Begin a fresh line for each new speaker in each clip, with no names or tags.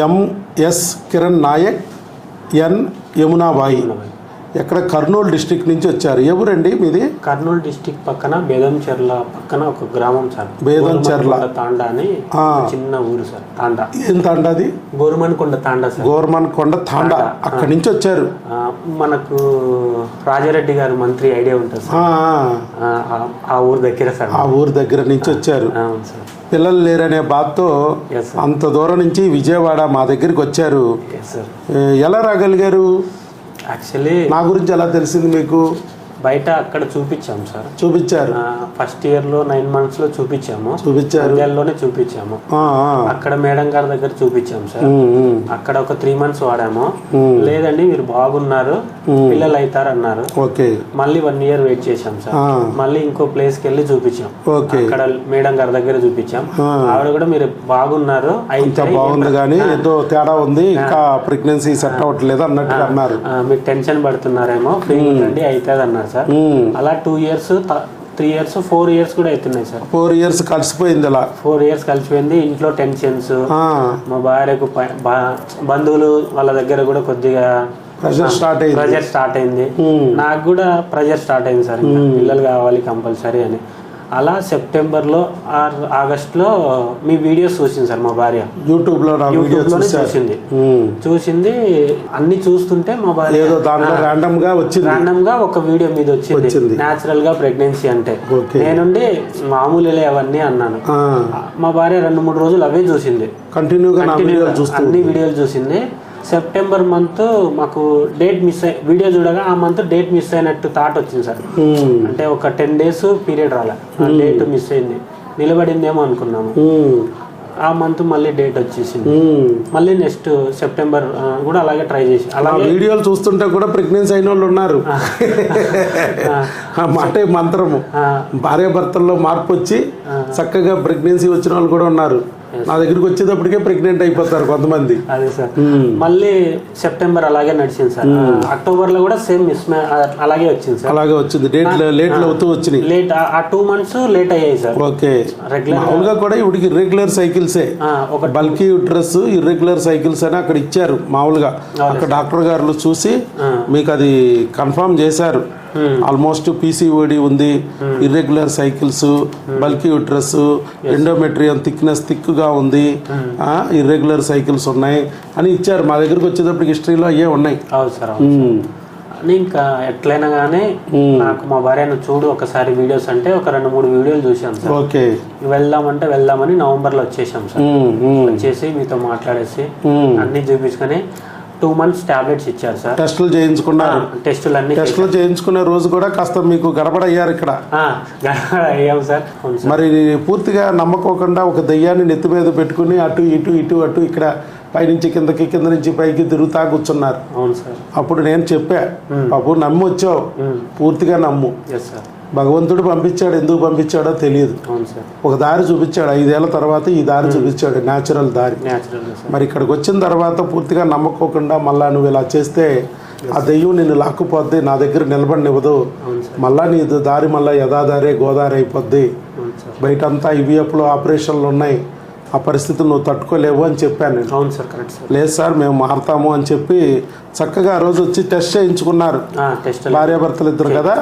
MS Kiran Naik, ఎన్ యమునాబాయి. ఎక్కడ Kurnool district నుంచి వచ్చారు. ఎవరండి మీది?
కర్నూలు డిస్టిక్ పక్కన బేదంచెర్ల పక్కన ఒక గ్రామం సార్,
బేదంచెర్ల
తాండా అని చిన్న ఊరు సార్. తాండా
ఏం తాండా అది?
గోర్మన్కొండ తాండా సార్.
గోర్మన్కొండ తాండా, అక్కడి నుంచి వచ్చారు.
మనకు రాజారెడ్డి గారు మంత్రి ఐడియా ఉంటుంది సార్, ఆ ఊరు దగ్గర సార్.
ఆ ఊరు దగ్గర నుంచి వచ్చారు.
అవును సార్.
పిల్లలు లేరనే బాధతో అంత దూరం నుంచి విజయవాడ మా దగ్గరికి వచ్చారు. ఎలా రాగలిగారు?
యాక్చువల్లీ
నా గురించి ఎలా తెలిసింది మీకు?
బయట అక్కడ చూపించాము సార్.
చూపించారు.
ఫస్ట్ ఇయర్లో 9 months చూపించాము. లోనే చూపించాము. అక్కడ మేడం గారి దగ్గర చూపించాము సార్. అక్కడ ఒక 3 months వాడాము. లేదండి మీరు బాగున్నారు, పిల్లలు అవుతారు అన్నారు. మళ్ళీ 1 year వెయిట్ చేశాం సార్. మళ్ళీ ఇంకో ప్లేస్కి వెళ్ళి చూపించాం. అక్కడ మేడం గారి దగ్గర చూపించాం. ఆవిడ కూడా మీరు బాగున్నారు, అయితే
బాగుంది కానీ ఏదో తేడా ఉంది, ఇంకా ప్రెగ్నెన్సీ సెట్ అవ్వట్లేదు అన్నట్టు అన్నారు.
మీరు టెన్షన్ పడుతున్నారేమో, ఫ్రీ ఉండండి అవుతుంది అన్నారు సార్. అలా 2 years 3 years 4 years కూడా అవుతున్నాయి సార్.
4 years కలిసిపోయింది. అలా
4 years కలిసిపోయింది. ఇంట్లో టెన్షన్స్, మా భార్యకు బంధువులు వాళ్ళ దగ్గర కూడా కొద్దిగా ప్రెజర్ స్టార్ట్ అయింది. నాకు కూడా ప్రెజర్ స్టార్ట్ అయింది సార్, పిల్లలు కావాలి కంపల్సరీ అని. అలా సెప్టెంబర్లో ఆగస్టులో మీ వీడియోస్ చూసింది సార్ మా భార్య. యూట్యూబ్లోనే చూసింది. అన్ని చూస్తుంటే మా భార్య ర్యాండమ్ గా ఒక వీడియో మీద వచ్చింది, న్యాచురల్ గా ప్రెగ్నెన్సీ అంటే. నేనుండి మామూలులే అవన్నీ అన్నాను. మా భార్య 2-3 రోజులు అవే చూసింది, అన్ని వీడియోలు చూసింది. సెప్టెంబర్ మంత్ మాకు డేట్ మిస్ అయ్యి వీడియో చూడగా ఆ మంత్ డేట్ మిస్ అయినట్టు థాట్ వచ్చింది సార్. అంటే ఒక 10 days పీరియడ్ రాలే, డేట్ మిస్ అయింది, నిలబడిందేమో అనుకున్నాము. ఆ మంత్ మళ్ళీ డేట్ వచ్చేసింది. మళ్ళీ నెక్స్ట్ సెప్టెంబర్ కూడా అలాగే ట్రై చేసి, అలా
వీడియోలు చూస్తుంటే కూడా ప్రెగ్నెన్సీ అయిన వాళ్ళు ఉన్నారు. అంటే మంత్రము, భార్యాభర్తల్లో మార్పు వచ్చి చక్కగా ప్రెగ్నెన్సీ వచ్చిన వాళ్ళు కూడా ఉన్నారు. నా దగ్గరికి వచ్చేటప్పటికే ప్రెగ్నెంట్ అయిపోతారు కొంతమంది.
అదే సార్. మళ్ళీ సెప్టెంబర్ అలాగే నడిచింది సార్. అక్టోబర్ లో కూడా సేమ్ అలాగే వచ్చింది సార్.
అలాగే వచ్చింది, లేట్ అవుతూ వచ్చినాయి.
లేట్ ఆ 2 months లేట్ అయ్యాయి సార్.
మామూలుగా కూడా ఇవిడికి ఇర్రెగ్యులర్ సైకిల్సే, ఒక బల్కీ యూట్రస్ ఇర్రెగ్యులర్ సైకిల్స్ అని అక్కడ ఇచ్చారు మామూలుగా. అక్కడ డాక్టర్ గారు చూసి మీకు అది కన్ఫర్మ్ చేశారు. ఆల్మోస్ట్ పీసీఓడి ఉంది, irregular cycles, bulky uterus, endometrium thickness థిక్గా ఉంది, ఇర్రెగ్యులర్ సైకిల్స్ ఉన్నాయి అని ఇచ్చారు. మా దగ్గరకు వచ్చేటప్పటికి హిస్టరీలో అయ్యే ఉన్నాయి.
ఇంకా ఎట్లయినా కానీ నాకు మా భార్యను చూడు ఒకసారి వీడియోస్ అంటే ఒక 2-3 వీడియోలు చూసాం సార్. వెళ్దామని నవంబర్లో వచ్చేసాం సార్. వచ్చేసి మీతో మాట్లాడేసి అన్ని చూపించుకొని 2 months టాబ్లెట్స్ ఇచ్చారు సార్.
టెస్టులు చేయించుకున్నారు. టెస్టులు చేయించుకునే రోజు కూడా కాస్త మీకు గడబడయ్యారు ఇక్కడ.
అయ్యాం సార్.
మరి పూర్తిగా నమ్మకోకుండా ఒక దయ్యాన్ని నెత్తి మీద పెట్టుకుని అటు ఇటు ఇక్కడ పైనుంచి కిందకి, కింద నుంచి పైకి తిరుగుతా కూర్చున్నారు.
అవును సార్.
అప్పుడు నేను చెప్పా, బాబు నమ్ము వచ్చావు, పూర్తిగా నమ్ము. భగవంతుడు పంపించాడు, ఎందుకు పంపించాడో తెలియదు. ఒక దారి చూపించాడు, 5 ఏళ్ల తర్వాత ఈ దారి చూపించాడు, న్యాచురల్ దారి. మరి ఇక్కడికి వచ్చిన తర్వాత పూర్తిగా నమ్మకోకుండా మళ్ళా నువ్వు ఇలా చేస్తే ఆ దెయ్యం నిన్ను లాక్కుపోద్ది, నా దగ్గర నిలబడినివ్వదు, మళ్ళా నీ దారి మళ్ళీ యథాదారే గోదారి అయిపోద్ది, బయటంతా IVFలో ఆపరేషన్లు ఉన్నాయి, ఆ పరిస్థితులు నువ్వు తట్టుకోలేవు అని చెప్పాను నేను.
అవును సార్, కరెక్ట్ సార్.
లేదు సార్ మేము మారుతాము అని చెప్పి చక్కగా ఆ రోజు వచ్చి టెస్ట్ చేయించుకున్నారు. భార్యాభర్తలు ఇద్దరు కదా,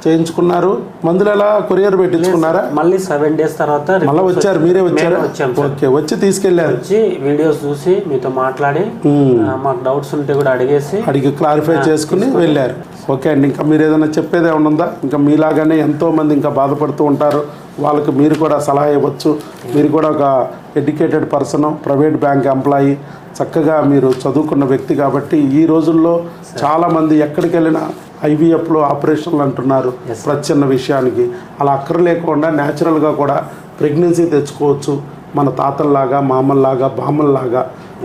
చేయించుకున్నారు. మందులు ఎలా కొరియర్ పెట్టించుకున్నారా?
మళ్ళీ 7 days తర్వాత
మళ్ళీ వచ్చారు. మీరే వచ్చారా? ఓకే, వచ్చి తీసుకెళ్లారు.
వచ్చి వీడియోస్ చూసి మీతో మాట్లాడి మాకు డౌట్స్ ఉంటే కూడా అడిగి
క్లారిఫై చేసుకుని వెళ్ళారు. ఓకే అండి, ఇంకా మీరు ఏదైనా చెప్పేది ఏమైనా ఉందా? ఇంకా మీలాగానే ఎంతోమంది ఇంకా బాధపడుతూ ఉంటారు, వాళ్ళకి మీరు కూడా సలహా ఇవ్వచ్చు. మీరు కూడా ఒక educated person, private bank employee, చక్కగా మీరు చదువుకున్న వ్యక్తి కాబట్టి ఈ రోజుల్లో చాలామంది ఎక్కడికి వెళ్ళినా IVFలో ఆపరేషన్లు అంటున్నారు ప్రతి చిన్న విషయానికి. అలా అక్కర్లేకుండా న్యాచురల్గా కూడా ప్రెగ్నెన్సీ తెచ్చుకోవచ్చు. మన తాతల్లాగా, మామల్లాగా, బామ్మల్లాగా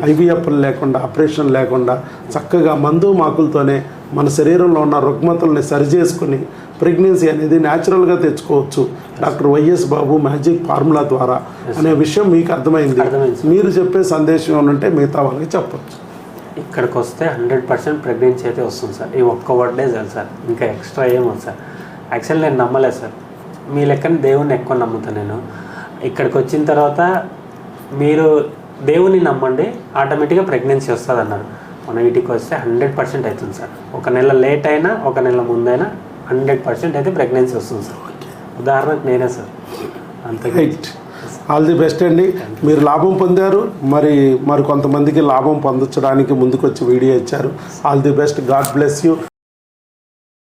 IVF లేకుండా, ఆపరేషన్ లేకుండా చక్కగా మందు మాకులతోనే మన శరీరంలో ఉన్న రుగ్మతల్ని సరిచేసుకుని ప్రెగ్నెన్సీ అనేది న్యాచురల్గా తెచ్చుకోవచ్చు డాక్టర్ వైఎస్ బాబు మ్యాజిక్ ఫార్ములా ద్వారా అనే విషయం మీకు అర్థమైంది. మీరు చెప్పే సందేశం ఏమంటే మిగతా వాళ్ళకి చెప్పచ్చు.
ఇక్కడికి వస్తే 100% ప్రెగ్నెన్సీ అయితే వస్తుంది సార్. ఈ ఒక్క వర్డే చాలు సార్, ఇంకా ఎక్స్ట్రా ఏమవుతుంది సార్. యాక్చువల్లీ నేను నమ్మలేదు సార్, మీ లెక్కన దేవుణ్ణి ఎక్కువ నమ్ముతాను నేను. ఇక్కడికి వచ్చిన తర్వాత మీరు దేవుని నమ్మండి ఆటోమేటిక్గా ప్రెగ్నెన్సీ వస్తుంది అన్నారు. మన వీటికి వస్తే 100% అవుతుంది సార్. ఒక నెల లేట్ అయినా ఒక నెల ముందైనా 100% అయితే ప్రెగ్నెన్సీ వస్తుంది సార్. ఉదాహరణకు నేనే సార్. అంతే.
రైట్. ఆల్ ది బెస్ట్ అండి. మీరు లాభం పొందారు, మరి కొంతమందికి లాభం పొందడానికి ముందుకు వచ్చి వీడియో ఇచ్చారు. All the best. God bless you.